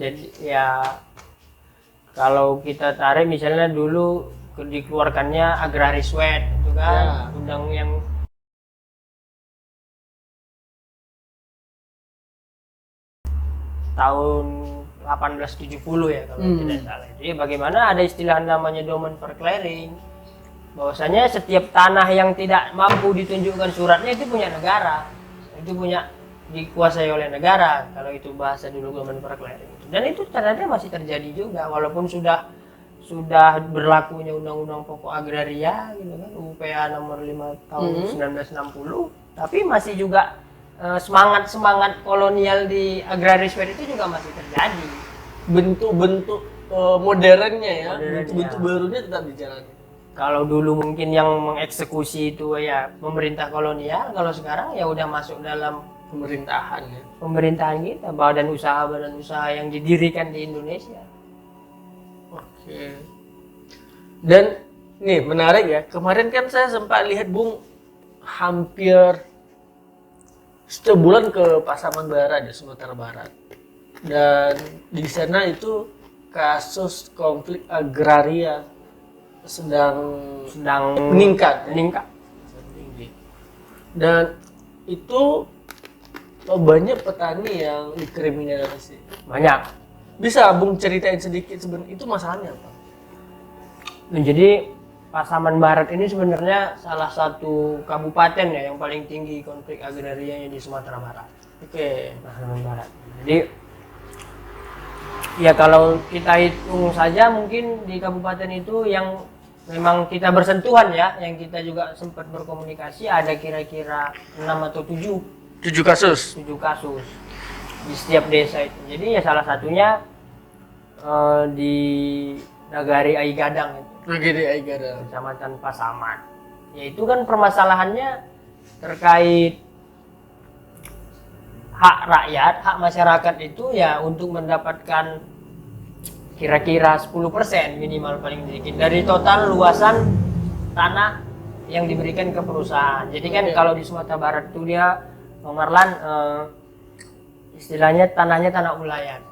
Jadi ya kalau kita tarik misalnya dulu dikeluarkannya agraris wet itu kan undang yang tahun 1870 ya kalau tidak salah. Jadi bagaimana ada istilah namanya domain verclaring, bahwasanya setiap tanah yang tidak mampu ditunjukkan suratnya itu punya negara, itu punya dikuasai oleh negara, kalau itu bahasa dulu domain verclaring. Dan itu ternyata masih terjadi juga walaupun sudah berlakunya Undang-Undang Pokok Agraria gitu kan, UPA nomor 5 tahun 1960, tapi masih juga semangat kolonial di agraris wet itu juga masih terjadi. Bentuk-bentuk modernnya ya, bentuk-bentuk barunya tetap dijalani. Kalau dulu mungkin yang mengeksekusi itu ya pemerintah kolonial, kalau sekarang ya udah masuk dalam pemerintahan ya. Pemerintahan kita, badan usaha yang didirikan di Indonesia. Oke. Dan nih menarik ya, kemarin kan saya sempat lihat Bung hampir setiap bulan ke Pasaman Barat di Sumatera Barat, dan di sana itu kasus konflik agraria sedang meningkat. Dan itu banyak petani yang dikriminalisasi. Banyak. Bisa Bung ceritain sedikit sebenarnya itu masalahnya apa? Jadi Pasaman Barat ini sebenarnya salah satu kabupaten ya yang paling tinggi konflik agrarianya di Sumatera Barat. Oke. Pasaman Barat. Jadi ya kalau kita hitung saja mungkin di kabupaten itu yang memang kita bersentuhan ya, yang kita juga sempat berkomunikasi ada kira-kira 6 atau 7 kasus di setiap desa itu. Jadi ya salah satunya di Nagari Aigadang itu. Nagari Aigadang, Kecamatan Pasaman. Ya itu kan permasalahannya terkait hak rakyat, hak masyarakat itu ya untuk mendapatkan kira-kira 10% minimal paling sedikit dari total luasan tanah yang diberikan ke perusahaan. Jadi kan kalau di Sumatera Barat itu dia Bang Marlan istilahnya tanahnya tanah ulayat.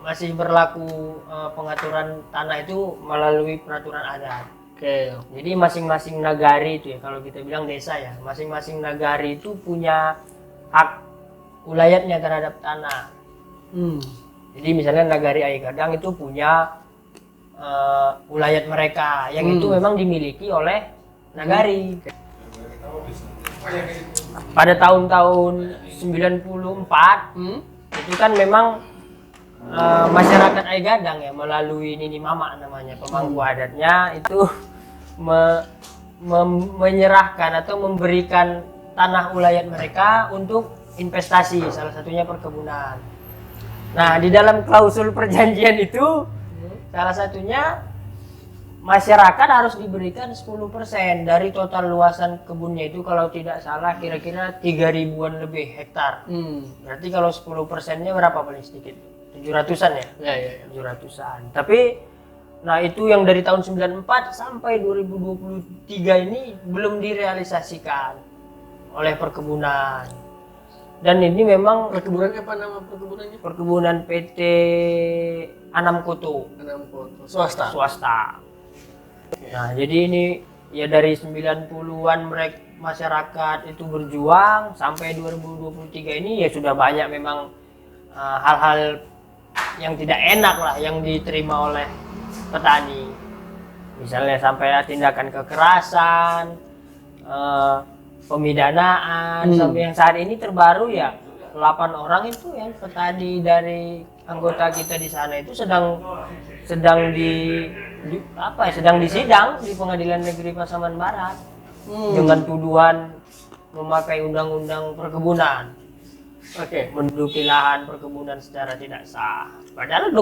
Masih berlaku pengaturan tanah itu melalui peraturan adat. Oke. Jadi masing-masing nagari itu ya, kalau kita bilang desa ya, masing-masing nagari itu punya hak ulayatnya terhadap tanah. Jadi misalnya Nagari Aigadang itu punya ulayat mereka yang itu memang dimiliki oleh nagari. Pada tahun-tahun 94 itu kan memang masyarakat Aigadang ya melalui Nini Mama namanya pemangku adatnya itu menyerahkan atau memberikan tanah ulayat mereka untuk investasi, salah satunya perkebunan. Nah, di dalam klausul perjanjian itu salah satunya masyarakat harus diberikan 10% dari total luasan kebunnya itu, kalau tidak salah kira-kira 3.000-an lebih hektar. Berarti kalau 10%-nya berapa paling sedikit? 700-an ya? Ya. 700-an. Tapi nah itu yang dari tahun 94 sampai 2023 ini belum direalisasikan oleh perkebunan. Dan ini memang perkebunan apa nama perkebunannya? Perkebunan PT Anam Koto. Swasta. Nah, jadi ini ya dari 90-an mereka masyarakat itu berjuang sampai 2023 ini ya sudah banyak memang hal-hal yang tidak enak lah yang diterima oleh petani. Misalnya sampai tindakan kekerasan, pemidanaan, sampai yang saat ini terbaru ya 8 orang itu yang petani dari anggota kita di sana itu sedang disidang di Pengadilan Negeri Pasaman Barat dengan tuduhan memakai undang-undang perkebunan. Menduduki lahan perkebunan secara tidak sah. Padahal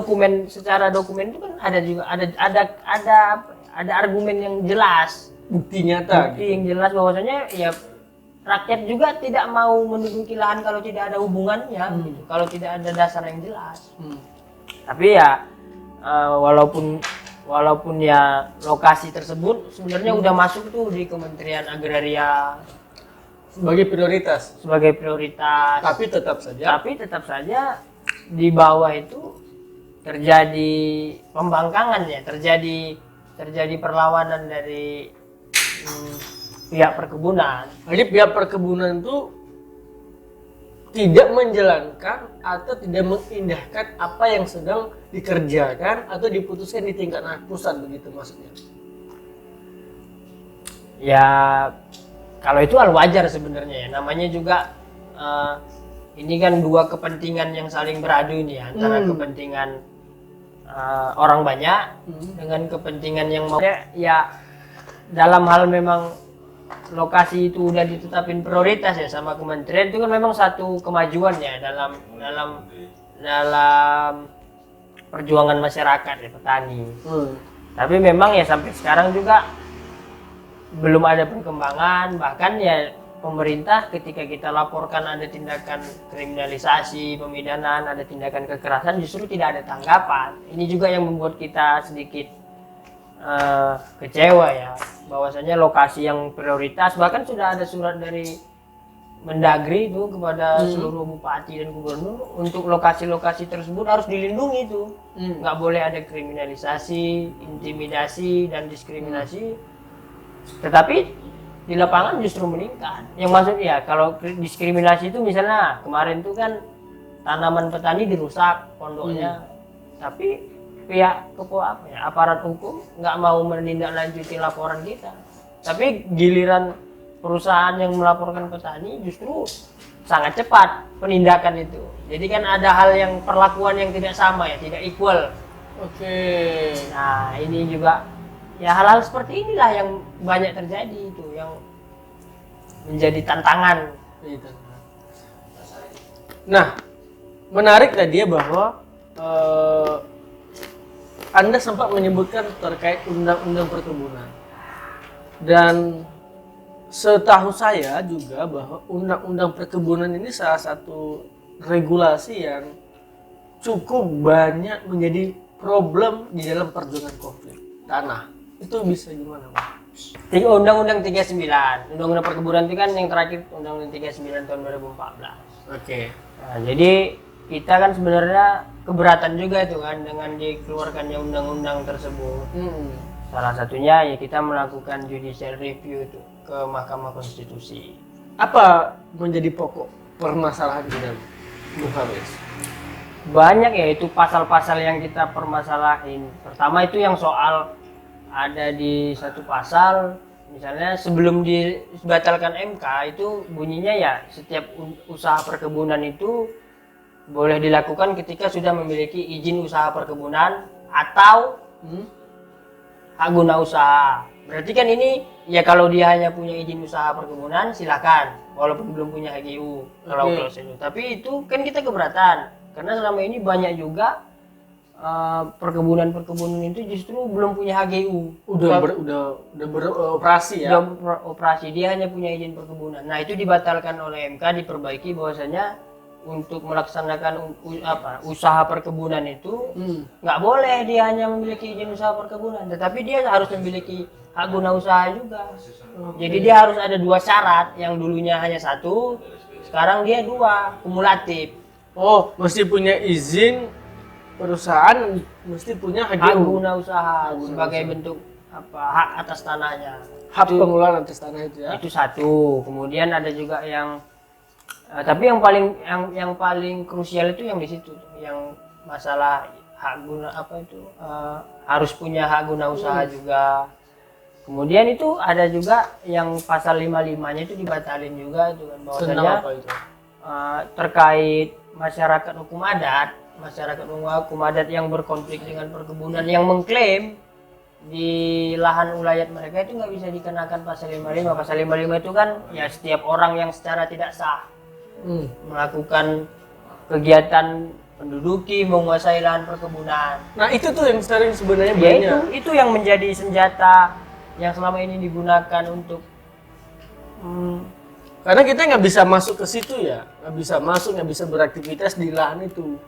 secara dokumen itu kan ada juga ada argumen yang jelas, bukti nyata yang jelas bahwasanya ya rakyat juga tidak mau menduduki lahan kalau tidak ada hubungannya, gitu. Kalau tidak ada dasar yang jelas. Tapi ya walaupun ya lokasi tersebut sebenarnya udah masuk tuh di Kementerian Agraria sebagai prioritas. Tapi tetap saja di bawah itu terjadi pembangkangan ya, terjadi perlawanan dari pihak perkebunan. Jadi pihak perkebunan itu tidak menjalankan atau tidak mengindahkan apa yang sedang dikerjakan atau diputuskan di tingkat pusat, begitu maksudnya? Ya kalau itu hal wajar sebenarnya ya, namanya juga ini kan dua kepentingan yang saling beradu ini ya, antara kepentingan orang banyak dengan kepentingan yang mau ya, dalam hal memang lokasi itu udah ditetapin prioritas ya sama kementerian, itu kan memang satu kemajuan ya dalam perjuangan masyarakat ya, petani. Tapi memang ya sampai sekarang juga belum ada perkembangan, bahkan ya pemerintah ketika kita laporkan ada tindakan kriminalisasi, pemidanan, ada tindakan kekerasan, justru tidak ada tanggapan. Ini juga yang membuat kita sedikit kecewa ya, bahwasanya lokasi yang prioritas, bahkan sudah ada surat dari Mendagri itu kepada seluruh bupati dan gubernur untuk lokasi-lokasi tersebut harus dilindungi itu, nggak boleh ada kriminalisasi, intimidasi dan diskriminasi. Tetapi di lapangan justru meningkat. Yang maksud ya, kalau diskriminasi itu misalnya kemarin itu kan tanaman petani dirusak pondoknya, tapi pihak aparat hukum nggak mau menindaklanjuti laporan kita. Tapi giliran perusahaan yang melaporkan petani justru sangat cepat penindakan itu. Jadi kan ada hal yang perlakuan yang tidak sama ya, tidak equal. Oke. Nah ini juga ya, hal-hal seperti inilah yang banyak terjadi itu, yang menjadi tantangan. Nah, menarik tadi ya bahwa Anda sempat menyebutkan terkait undang-undang perkebunan. Dan setahu saya juga bahwa undang-undang perkebunan ini salah satu regulasi yang cukup banyak menjadi problem di dalam perjuangan konflik tanah. Itu bisa gimana, Pak? Undang-Undang 39, Undang-Undang Perkebunan itu kan yang terakhir Undang-Undang 39 tahun 2014. Oke. Nah, jadi kita kan sebenarnya keberatan juga itu kan dengan dikeluarkannya undang-undang tersebut. Salah satunya ya kita melakukan judicial review itu ke Mahkamah Konstitusi. Apa menjadi pokok permasalahan di dalam, Bung Haris? Banyak ya itu pasal-pasal yang kita permasalahin. Pertama itu yang soal ada di satu pasal, misalnya sebelum dibatalkan MK itu bunyinya ya setiap usaha perkebunan itu boleh dilakukan ketika sudah memiliki izin usaha perkebunan atau hak guna usaha. Berarti kan ini ya kalau dia hanya punya izin usaha perkebunan silakan, walaupun belum punya HGU kalau itu. Tapi itu kan kita keberatan karena selama ini banyak juga perkebunan itu justru belum punya HGU. Udah beroperasi ya. Udah beroperasi, dia hanya punya izin perkebunan. Nah, itu dibatalkan oleh MK, diperbaiki bahwasanya untuk melaksanakan usaha perkebunan itu nggak boleh dia hanya memiliki izin usaha perkebunan, tetapi dia harus memiliki hak guna usaha juga. Jadi dia harus ada dua syarat, yang dulunya hanya satu, sekarang dia dua, kumulatif. Oh, mesti punya izin perusahaan, mesti punya hak guna usaha sebagai bentuk hak atas tanahnya. Hak pengelolaan atas tanah itu ya. Itu satu. Kemudian ada juga yang tapi yang paling krusial itu yang di situ, yang masalah hak guna harus punya hak guna usaha juga. Kemudian itu ada juga yang pasal 55-nya itu dibatalin juga itu kan, bahwasanya terkait masyarakat hukum adat yang berkonflik dengan perkebunan yang mengklaim di lahan ulayat mereka itu nggak bisa dikenakan pasal 55. Pasal 55 itu kan ya setiap orang yang secara tidak sah melakukan kegiatan menduduki, menguasai lahan perkebunan. Nah itu tuh yang sering sebenarnya banyak. Itu yang menjadi senjata yang selama ini digunakan untuk karena kita nggak bisa masuk ke situ ya, nggak bisa beraktivitas di lahan itu.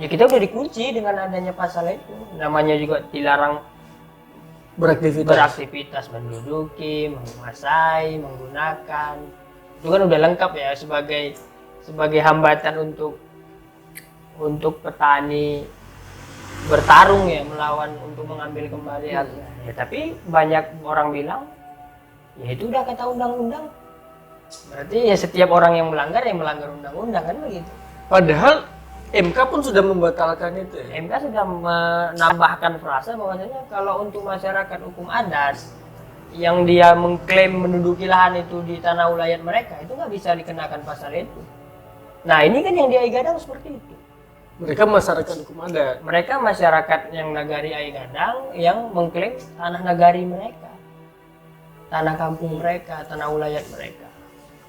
Ya kita udah dikunci dengan adanya pasal itu. Namanya juga dilarang beraktivitas menduduki, menguasai, menggunakan. Itu kan udah lengkap ya sebagai hambatan untuk petani bertarung ya melawan untuk mengambil kembali haknya. Ya, tapi banyak orang bilang ya itu udah kata undang-undang. Berarti ya setiap orang yang melanggar undang-undang kan begitu. Padahal MK pun sudah membatalkan itu ya. MK sudah menambahkan frasa bahwasanya kalau untuk masyarakat hukum adat yang dia mengklaim menduduki lahan itu di tanah ulayat mereka itu nggak bisa dikenakan pasal itu. Nah ini kan yang di Aigadang seperti itu. Mereka masyarakat hukum adat. Mereka masyarakat yang nagari Aigadang yang mengklaim tanah nagari mereka, tanah kampung mereka, tanah ulayat mereka.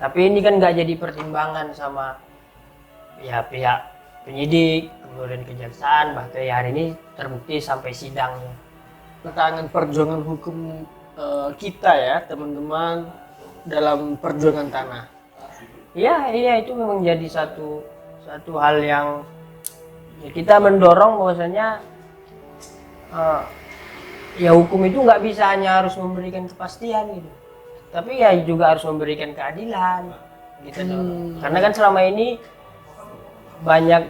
Tapi ini kan nggak jadi pertimbangan sama ya pihak penyidik, kemudian kejaksaan, bahkan ya hari ini terbukti sampai sidangnya. Tantangan perjuangan hukum kita ya teman-teman dalam perjuangan tanah. Iya itu memang jadi satu hal yang ya kita mendorong bahwasanya ya hukum itu nggak bisa hanya harus memberikan kepastian gitu, tapi ya juga harus memberikan keadilan gitu dong. Karena kan selama ini banyak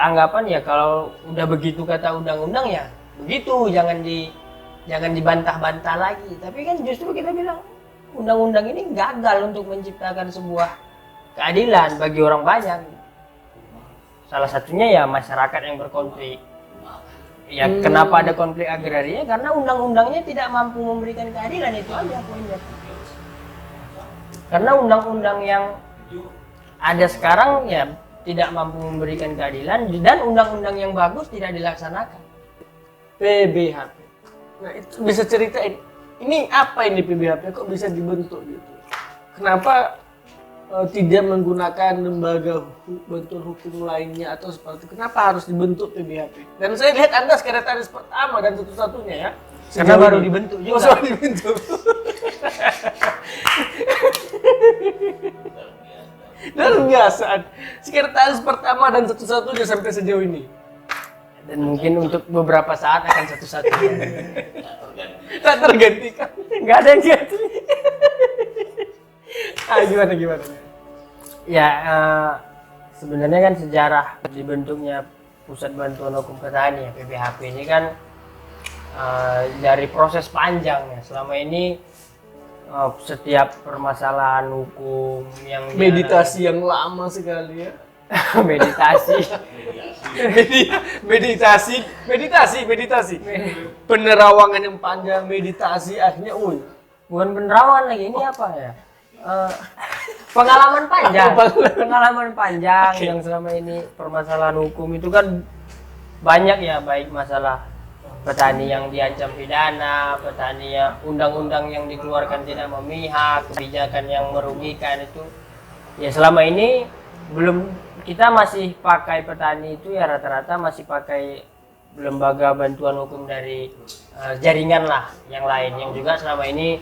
anggapan ya kalau udah begitu kata undang-undang ya begitu, jangan dibantah-bantah lagi. Tapi kan justru kita bilang undang-undang ini gagal untuk menciptakan sebuah keadilan bagi orang banyak. Salah satunya ya masyarakat yang berkonflik. Ya kenapa ada konflik agraria? Karena undang-undangnya tidak mampu memberikan keadilan, itu aja poinnya. Karena undang-undang yang ada sekarang ya tidak mampu memberikan keadilan dan undang-undang yang bagus tidak dilaksanakan. PBHP. Nah itu bisa ceritain, ini apa ini PBHP kok bisa dibentuk gitu? Kenapa tidak menggunakan lembaga bantuan hukum lainnya atau seperti itu? Kenapa harus dibentuk PBHP? Dan saya lihat Anda sekretaris pertama dan satu-satunya ya. Karena baru dibentuk juga. Baru dibentuk. Luar biasa. Sekretaris pertama dan satu-satunya sampai sejauh ini. Dan mungkin untuk beberapa saat akan satu-satunya. Tak tergantikan. Nggak ada yang ganti. Gimana? Ya sebenarnya kan sejarah dibentuknya Pusat Bantuan Hukum Petani ya PBHP ini kan dari proses panjang ya. Selama ini setiap permasalahan hukum yang meditasi yang lama sekali ya. meditasi penerawangan yang panjang, meditasi akhirnya bukan penerawangan lagi, ini apa ya, pengalaman panjang Okay. Yang selama ini permasalahan hukum itu kan banyak ya, baik masalah petani yang diancam pidana, petani yang undang-undang yang dikeluarkan tidak memihak, kebijakan yang merugikan itu ya selama ini kita masih pakai petani itu ya rata-rata masih pakai lembaga bantuan hukum dari jaringan lah yang lain yang juga selama ini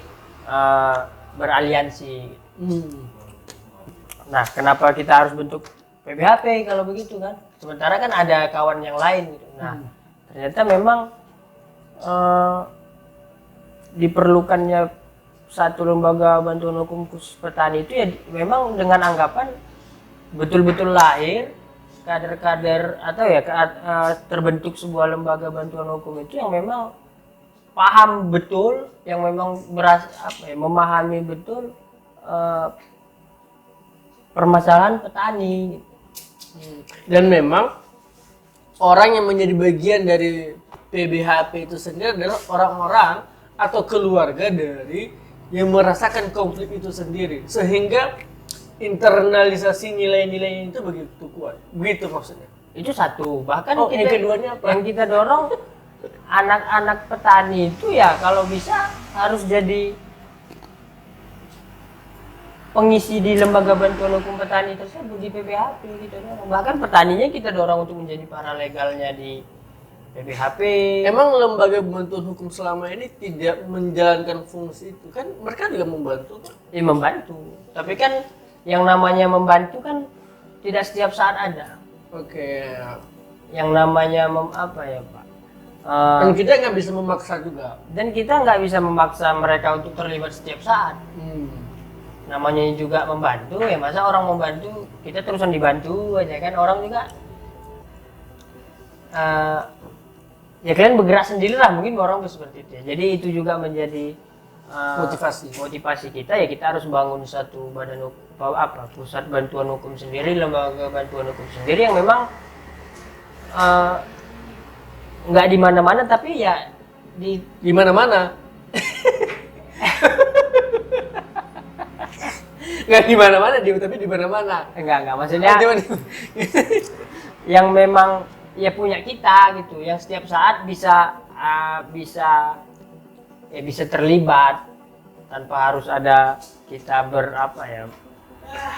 beraliansi. Nah, kenapa kita harus bentuk PBHP kalau begitu kan? Sementara kan ada kawan yang lain gitu. Nah, ternyata memang diperlukannya satu lembaga bantuan hukum khusus petani itu ya memang dengan anggapan betul-betul lahir kader-kader atau ya terbentuk sebuah lembaga bantuan hukum itu yang memang paham betul, yang memang memahami betul permasalahan petani. Dan memang orang yang menjadi bagian dari PBHP itu sendiri adalah orang-orang atau keluarga dari yang merasakan konflik itu sendiri, sehingga internalisasi nilai-nilai itu begitu kuat. Begitu maksudnya. Itu satu. Bahkan yang keduanya apa? Yang kita dorong anak-anak petani itu ya kalau bisa harus jadi pengisi di lembaga bantuan hukum petani tersebut di PBHP gitu. Bahkan petaninya kita dorong untuk menjadi paralegalnya di PBHP. Emang lembaga bantuan hukum selama ini tidak menjalankan fungsi itu? Kan mereka juga membantu kan? Ya membantu. Tapi kan yang namanya membantu kan tidak setiap saat ada. Oke. Yang namanya apa ya Pak? Dan kita nggak bisa memaksa juga. Dan kita nggak bisa memaksa mereka untuk terlibat setiap saat. Namanya juga membantu ya, masa orang membantu kita terusan dibantu aja kan, orang juga ya kalian bergerak sendirilah, mungkin orang seperti itu ya. Jadi itu juga menjadi motivasi kita ya, kita harus bangun satu badan pusat bantuan hukum sendiri, lembaga bantuan hukum sendiri yang memang nggak di mana-mana tapi ya di mana-mana. Nggak di mana-mana dia, tapi di mana-mana. Enggak maksudnya yang memang ya punya kita gitu, yang setiap saat bisa terlibat tanpa harus ada kita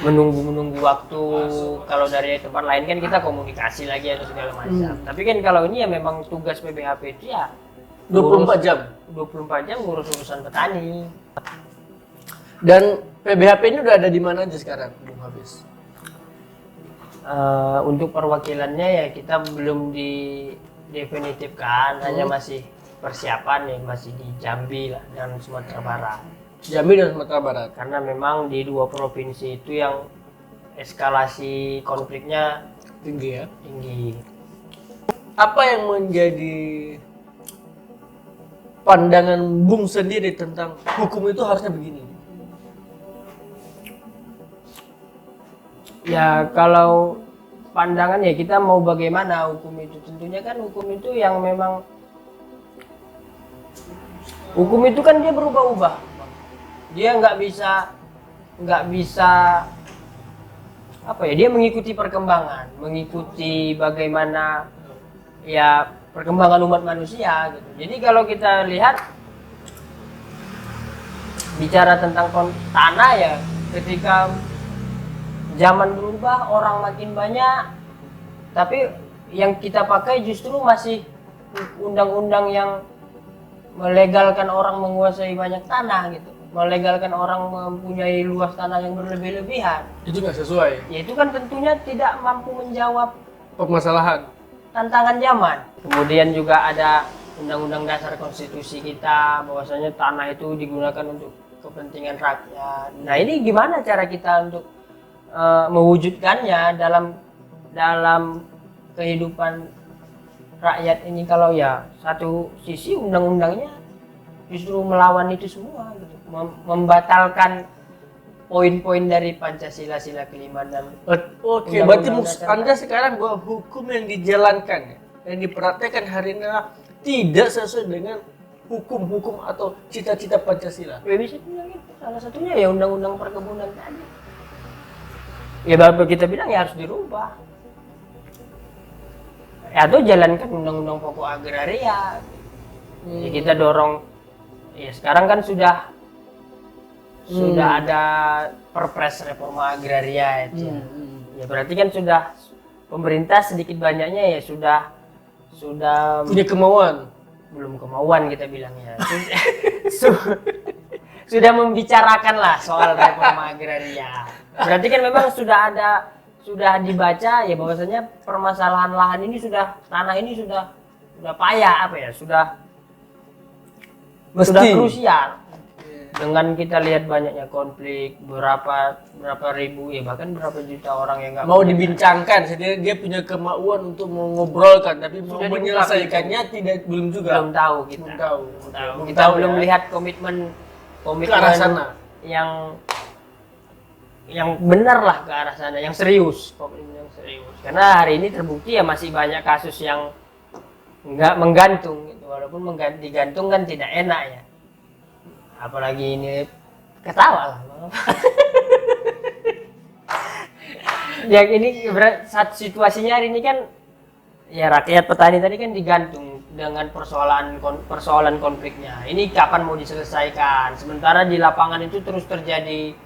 menunggu waktu. Kalau dari tempat lain kan kita komunikasi lagi atau segala macam. Tapi kan kalau ini ya memang tugas PBHP itu ya 24 jam ngurus urusan petani. Dan PBHP ini udah ada di mana aja sekarang, Bung Hafiz? Untuk perwakilannya ya kita belum didefinitifkan, hanya masih persiapan ya, masih di Jambi lah dan Sumatera Barat. Jambi dan Sumatera Barat. Karena memang di dua provinsi itu yang eskalasi konfliknya tinggi ya. Tinggi. Apa yang menjadi pandangan Bung sendiri tentang hukum itu harusnya begini? Ya kalau pandangan ya kita mau bagaimana hukum itu, tentunya kan hukum itu yang memang hukum itu kan dia berubah-ubah, dia nggak bisa dia mengikuti perkembangan, mengikuti bagaimana ya perkembangan umat manusia gitu. Jadi kalau kita lihat bicara tentang tanah ya, ketika zaman berubah, orang makin banyak, tapi yang kita pakai justru masih undang-undang yang melegalkan orang menguasai banyak tanah gitu, melegalkan orang mempunyai luas tanah yang berlebih-lebihan. Itu nggak sesuai. Ya itu kan tentunya tidak mampu menjawab permasalahan, tantangan zaman. Kemudian juga ada undang-undang dasar konstitusi kita, bahwasanya tanah itu digunakan untuk kepentingan rakyat. Nah ini gimana cara kita untuk mewujudkannya dalam kehidupan rakyat ini, kalau ya satu sisi undang-undangnya justru melawan itu semua gitu, membatalkan poin-poin dari Pancasila sila kelima dan Oke, berarti Anda sekarang bahwa hukum yang dijalankan yang dipraktekkan hari ini tidak sesuai dengan hukum-hukum atau cita-cita Pancasila. Ya bisa bilang itu, salah satunya ya undang-undang perkebunan tadi. Ya baru kita bilang ya harus dirubah. Atau jalankan undang-undang pokok agraria. Ya kita dorong. Ya sekarang kan sudah ada Perpres reforma agraria itu. Ya berarti kan sudah pemerintah sedikit banyaknya ya sudah punya kemauan. Belum kemauan kita bilangnya. Sudah membicarakan lah soal reforma agraria. Berarti kan memang sudah dibaca ya bahwasanya permasalahan lahan ini tanah ini sudah payah sudah krusial. Dengan kita lihat banyaknya konflik, berapa ribu ya bahkan berapa juta orang yang nggak mau dibincangkan, jadi dia punya kemauan untuk mengobrolkan, tapi mau menyelesaikannya belum tahu kita. Kita belum lihat komitmen ke arah sana yang benar lah, ke arah sana yang serius, karena hari ini terbukti ya masih banyak kasus yang nggak menggantung gitu. Walaupun digantung kan tidak enak ya, apalagi ini ketawa lah. Ya ini saat situasinya hari ini kan ya rakyat petani tadi kan digantung dengan persoalan konfliknya. Ini kapan mau diselesaikan? Sementara di lapangan itu terus terjadi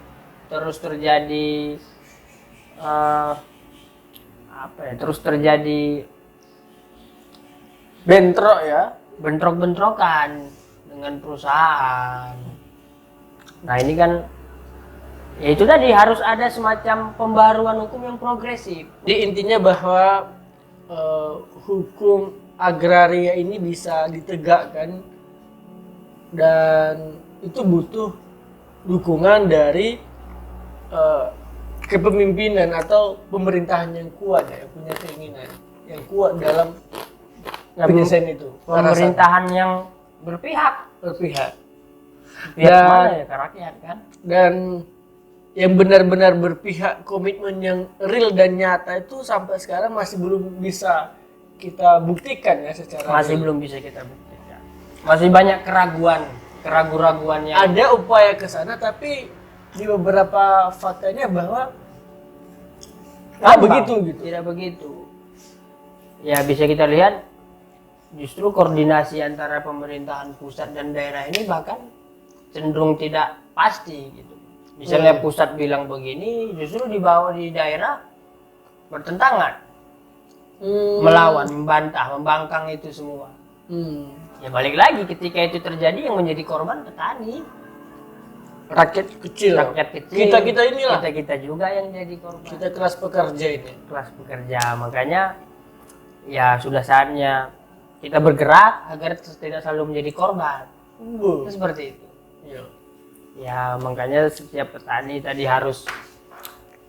bentrok-bentrokan dengan perusahaan. Nah ini kan ya itu tadi harus ada semacam pembaruan hukum yang progresif. Jadi intinya bahwa hukum agraria ini bisa ditegakkan dan itu butuh dukungan dari kepemimpinan atau pemerintahan yang kuat ya, yang punya keinginan yang kuat dalam penyelesaian itu. Pemerintahan yang berpihak Berpihak. pihak mana ya, ke rakyat kan. Dan yang benar-benar berpihak, komitmen yang real dan nyata itu sampai sekarang masih belum bisa kita buktikan ya secara Masih real. belum bisa kita buktikan, masih banyak keraguan yang Ada upaya ke sana, tapi di beberapa faktanya bahwa ngambang. begitu gitu. Tidak begitu. Ya bisa kita lihat justru koordinasi antara pemerintahan pusat dan daerah ini bahkan cenderung tidak pasti gitu. Misalnya pusat bilang begini, justru di bawah di daerah bertentangan, melawan, membantah, membangkang itu semua. Ya balik lagi, ketika itu terjadi yang menjadi korban petani, Rakyat kecil. rakyat kecil. Kita inilah. Kita juga yang jadi korban. Kita kelas pekerja ini. Kelas pekerja, makanya ya sudah saatnya kita bergerak agar tidak selalu menjadi korban. Itu seperti itu. Iya. Ya makanya setiap petani tadi harus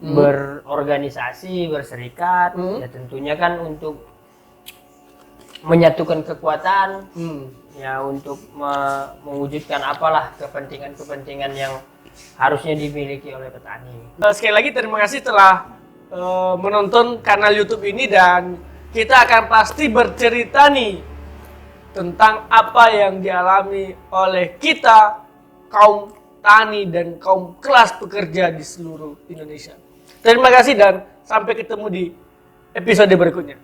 berorganisasi, berserikat. Ya tentunya kan untuk menyatukan kekuatan, ya untuk mewujudkan apalah kepentingan-kepentingan yang harusnya dimiliki oleh petani. Sekali lagi terima kasih telah menonton kanal YouTube ini, dan kita akan pasti bercerita nih tentang apa yang dialami oleh kita kaum tani dan kaum kelas pekerja di seluruh Indonesia. Terima kasih dan sampai ketemu di episode berikutnya.